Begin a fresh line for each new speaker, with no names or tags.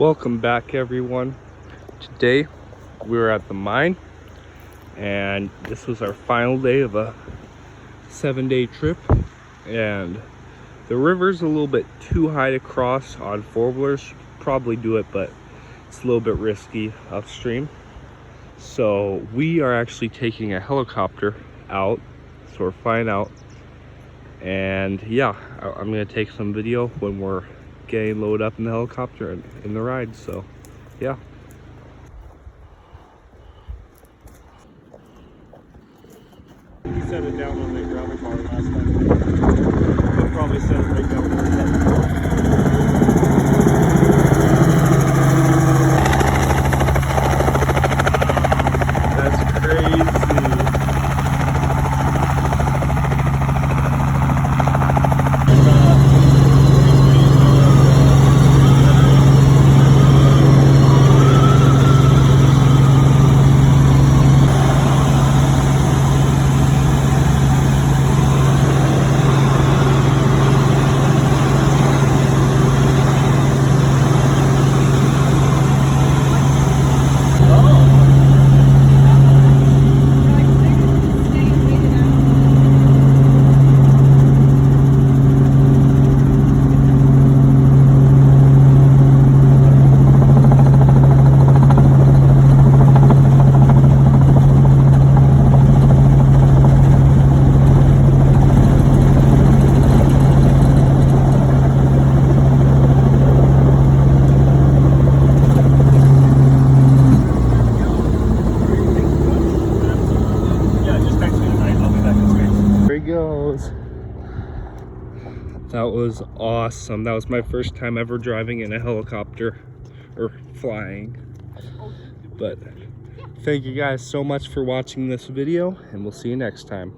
Welcome back, everyone. Today we're at the mine, and this was our final day of a 7-day trip. And the river's a little bit too high to cross on four-wheelers. Probably do it, but it's a little bit risky upstream. So we are actually taking a helicopter out, so we're flying out. And yeah, I'm gonna take some video when we're getting loaded up in the helicopter and in the ride. So yeah.
He set it down on the gravel bar last time. He'll probably set it right down there.
That's crazy. Goes. That was awesome. That was my first time ever driving in a helicopter or flying. But thank you guys so much for watching this video, and we'll see you next time.